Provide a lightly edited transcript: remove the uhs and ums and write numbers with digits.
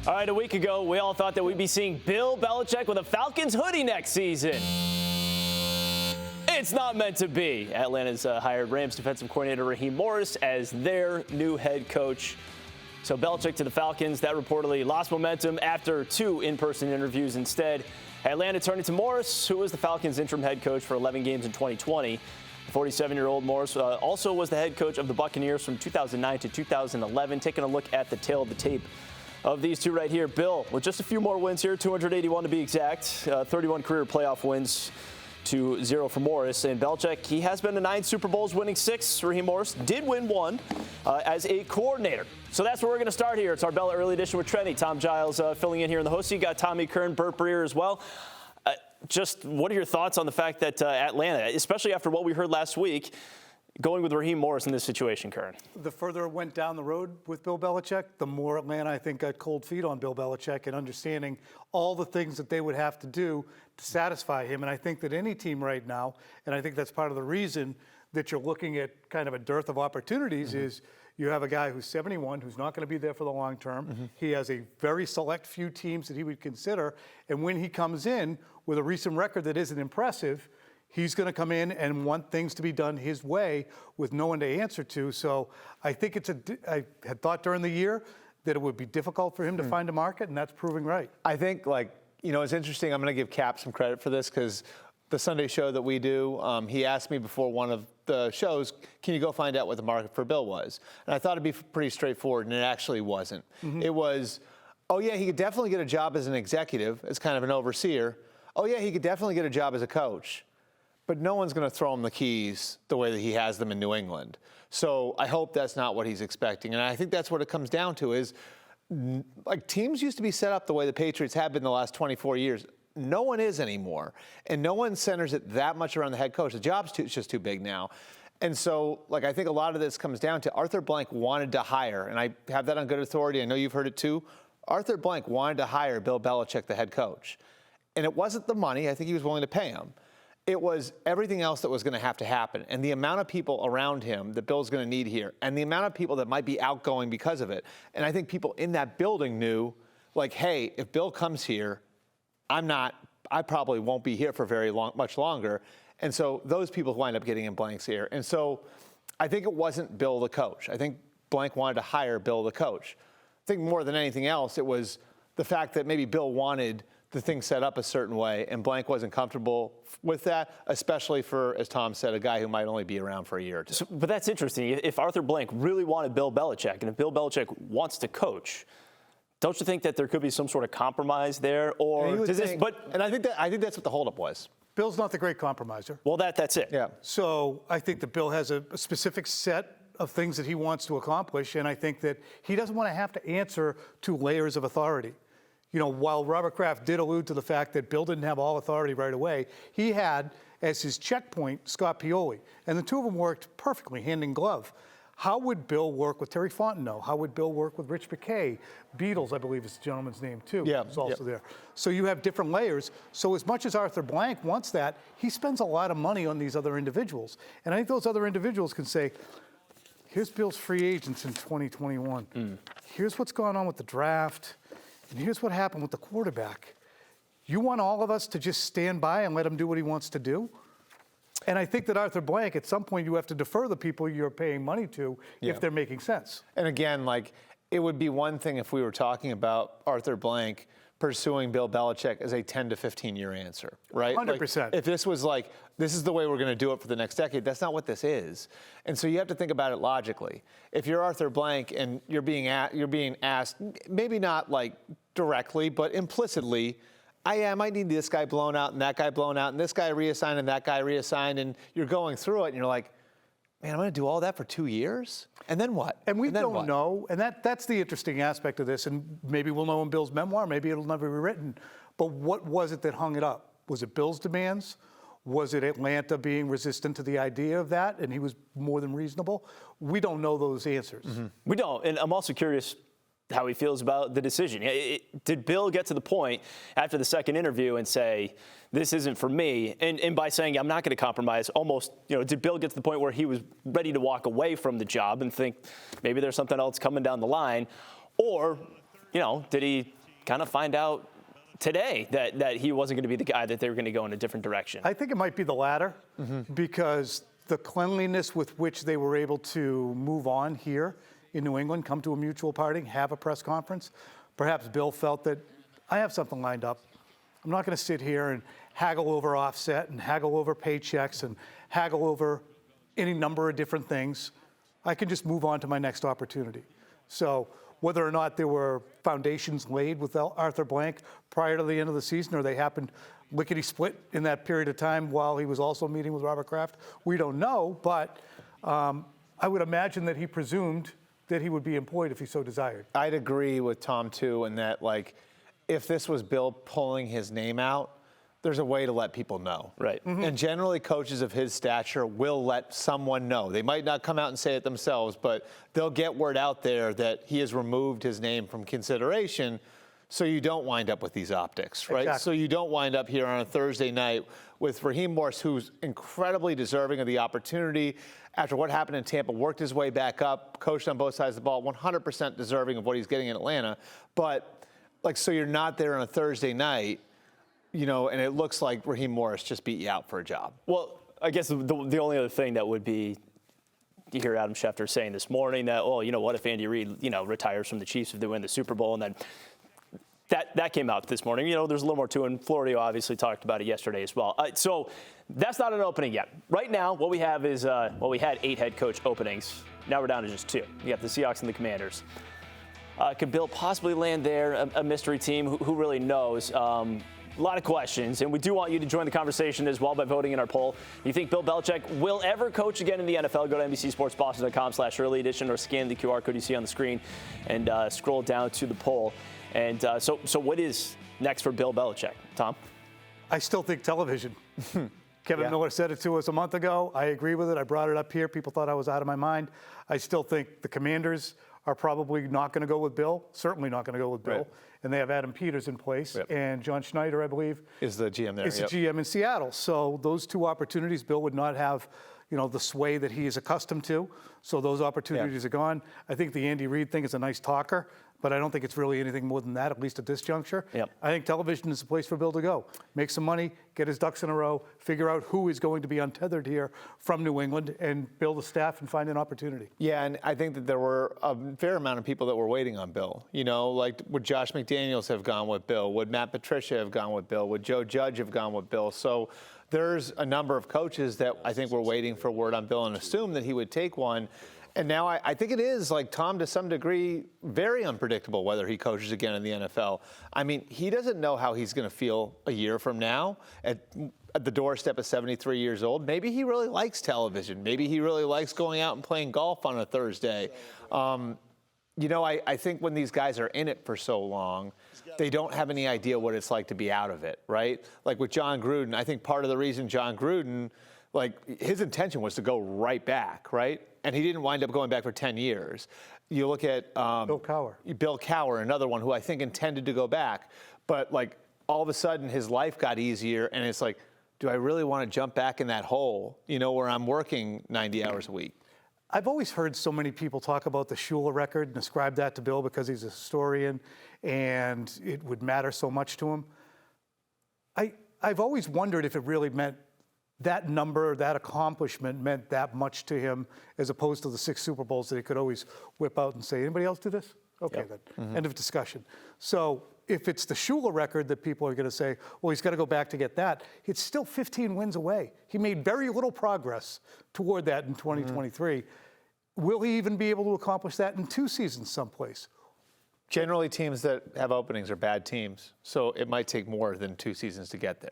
All right, a week ago, we all thought that we'd be seeing Bill Belichick with a Falcons hoodie next season. It's not meant to be. Atlanta's hired Rams defensive coordinator Raheem Morris as their new head coach. So Belichick to the Falcons. That reportedly lost momentum after 2 in-person interviews instead. Atlanta turning to Morris, who was the Falcons' interim head coach for 11 games in 2020. The 47-year-old Morris also was the head coach of the Buccaneers from 2009 to 2011. Taking a look at the tail of the tape of these two right here. Bill, with just a few more wins here, 281 to be exact, 31 career playoff wins to 0 for Morris. And Belichick, he has been to 9 Super Bowls, winning 6. Raheem Morris did win 1 as a coordinator. So that's where we're going to start here. It's Arbella Early Edition with Trendy. Tom Giles filling in here in the host. You got Tom E, Curran, Breer as well. Just what are your thoughts on the fact that Atlanta, especially after what we heard last week, going with Raheem Morris in this situation, Curran? The further it went down the road with Bill Belichick, the more Atlanta, I think, got cold feet on Bill Belichick and understanding all the things that they would have to do to satisfy him. And I think that any team right now, and I think that's part of the reason that you're looking at kind of a dearth of opportunities, is you have a guy who's 71, who's not going to be there for the long term. He has a very select few teams that he would consider. And when he comes in with a recent record that isn't impressive, he's going to come in and want things to be done his way with no one to answer to. So I think I had thought during the year that it would be difficult for him to find a market, and that's proving right. I think, it's interesting. I'm going to give Cap some credit for this because the Sunday show that we do, he asked me before one of the shows, can you go find out what the market for Bill was? And I thought it'd be pretty straightforward, and it actually wasn't. It was, oh, yeah, he could definitely get a job as an executive, as kind of an overseer. Oh, yeah, he could definitely get a job as a coach. But no one's going to throw him the keys the way that he has them in New England. So I hope that's not what he's expecting. And I think that's what it comes down to is, teams used to be set up the way the Patriots have been the last 24 years. No one is anymore. And no one centers it that much around the head coach. The job's just too big now. And so, I think a lot of this comes down to Arthur Blank wanted to hire, and I have that on good authority. I know you've heard it too. Arthur Blank wanted to hire Bill Belichick, the head coach. And it wasn't the money. I think he was willing to pay him. It was everything else that was going to have to happen, and the amount of people around him that Bill's going to need here, and the amount of people that might be outgoing because of it. And I think people in that building knew, hey, if Bill comes here, I probably won't be here for much longer. And so those people wind up getting in Blank's ear. And so I think it wasn't Bill the coach. I think Blank wanted to hire Bill the coach. I think more than anything else, it was the fact that maybe Bill wanted the thing set up a certain way, and Blank wasn't comfortable with that, especially for, as Tom said, a guy who might only be around for a year or two. But that's interesting. If Arthur Blank really wanted Bill Belichick, and if Bill Belichick wants to coach, don't you think that there could be some sort of compromise there? Or does this? And I think that's what the holdup was. Bill's not the great compromiser. Well, that's it. Yeah. So I think that Bill has a specific set of things that he wants to accomplish, and I think that he doesn't want to have to answer to layers of authority. While Robert Kraft did allude to the fact that Bill didn't have all authority right away, he had as his checkpoint Scott Pioli, and the two of them worked perfectly hand in glove. How would Bill work with Terry Fontenot? How would Bill work with Rich McKay? Beatles, I believe is the gentleman's name too. Yeah, is also there. So you have different layers. So as much as Arthur Blank wants that, he spends a lot of money on these other individuals. And I think those other individuals can say, here's Bill's free agents in 2021. Here's what's going on with the draft. And here's what happened with the quarterback. You want all of us to just stand by and let him do what he wants to do? And I think that Arthur Blank, at some point, you have to defer the people you're paying money to if they're making sense. And again, it would be one thing if we were talking about Arthur Blank pursuing Bill Belichick as a 10 to 15-year answer, right? 100%. If this was this is the way we're going to do it for the next decade, that's not what this is. And so you have to think about it logically. If you're Arthur Blank and you're being asked, maybe not directly, but implicitly, I might need this guy blown out and that guy blown out and this guy reassigned and that guy reassigned, and you're going through it and you're like, man, I'm going to do all that for 2 years? And then what? And we don't know. And that's the interesting aspect of this. And maybe we'll know in Bill's memoir. Maybe it'll never be written. But what was it that hung it up? Was it Bill's demands? Was it Atlanta being resistant to the idea of that, and he was more than reasonable? We don't know those answers. We don't. And I'm also curious how he feels about the decision. Did Bill get to the point after the second interview and say, this isn't for me? And by saying, I'm not going to compromise, almost, did Bill get to the point where he was ready to walk away from the job and think maybe there's something else coming down the line? Or did he kind of find out today that he wasn't going to be the guy, that they were going to go in a different direction? I think it might be the latter, because the cleanliness with which they were able to move on here in New England, come to a mutual parting, have a press conference. Perhaps Bill felt that I have something lined up. I'm not going to sit here and haggle over offset and haggle over paychecks and haggle over any number of different things. I can just move on to my next opportunity. So whether or not there were foundations laid with Arthur Blank prior to the end of the season, or they happened lickety-split in that period of time while he was also meeting with Robert Kraft, we don't know. But I would imagine that he presumed that he would be employed if he so desired. I'd agree with Tom, too, in that, like, if this was Bill pulling his name out, there's a way to let people know. Right. And generally, coaches of his stature will let someone know. They might not come out and say it themselves, but they'll get word out there that he has removed his name from consideration, so you don't wind up with these optics, right? Exactly. So you don't wind up here on a Thursday night with Raheem Morris, who's incredibly deserving of the opportunity after what happened in Tampa, worked his way back up, coached on both sides of the ball, 100% deserving of what he's getting in Atlanta. But, like, so you're not there on a Thursday night, and it looks like Raheem Morris just beat you out for a job. Well, I guess the only other thing that would be, you hear Adam Schefter saying this morning that, what if Andy Reid, retires from the Chiefs if they win the Super Bowl? And then that came out this morning. There's a little more to it, and Florio obviously talked about it yesterday as well. So that's not an opening yet. Right now, what we have is, we had 8 head coach openings. Now we're down to just 2. You got the Seahawks and the Commanders. Could Bill possibly land there, a mystery team? Who really knows? A lot of questions, and we do want you to join the conversation as well by voting in our poll. Do you think Bill Belichick will ever coach again in the NFL? Go to NBCSportsBoston.com/early edition or scan the QR code you see on the screen and scroll down to the poll. And so what is next for Bill Belichick, Tom? I still think television. Kevin Miller said it to us a month ago. I agree with it. I brought it up here. People thought I was out of my mind. I still think the Commanders are probably not going to go with Bill, certainly not going to go with Bill. Right. And they have Adam Peters in place. Yep. And John Schneider, I believe, Is the GM there? is the GM in Seattle. So those 2 opportunities, Bill would not have, the sway that he is accustomed to. So those opportunities are gone. I think the Andy Reid thing is a nice talker, but I don't think it's really anything more than that, at least at this juncture. Yep. I think television is the place for Bill to go. Make some money, get his ducks in a row, figure out who is going to be untethered here from New England, and build a staff and find an opportunity. Yeah, and I think that there were a fair amount of people that were waiting on Bill. Like, would Josh McDaniels have gone with Bill? Would Matt Patricia have gone with Bill? Would Joe Judge have gone with Bill? So there's a number of coaches that I think were waiting for word on Bill and assumed that he would take one. And now I think it is, like Tom, to some degree, very unpredictable whether he coaches again in the NFL. I mean, he doesn't know how he's going to feel a year from now at the doorstep of 73 years old. Maybe he really likes television. Maybe he really likes going out and playing golf on a Thursday. I think when these guys are in it for so long, they don't have any idea what it's like to be out of it, right? Like with John Gruden, I think part of the reason John Gruden, his intention was to go right back, right? And he didn't wind up going back for 10 years. You look at Bill Cowher. Bill Cowher, another one who I think intended to go back. But all of a sudden his life got easier, and it's like, do I really want to jump back in that hole, where I'm working 90 hours a week? I've always heard so many people talk about the Shula record and ascribe that to Bill because he's a historian and it would matter so much to him. I've always wondered if it really meant that number, that accomplishment meant that much to him as opposed to the 6 Super Bowls that he could always whip out and say, anybody else do this? Okay, then. End of discussion. So if it's the Shula record that people are going to say, well, he's got to go back to get that, it's still 15 wins away. He made very little progress toward that in 2023. Will he even be able to accomplish that in 2 seasons someplace? Generally, teams that have openings are bad teams, so it might take more than 2 seasons to get there.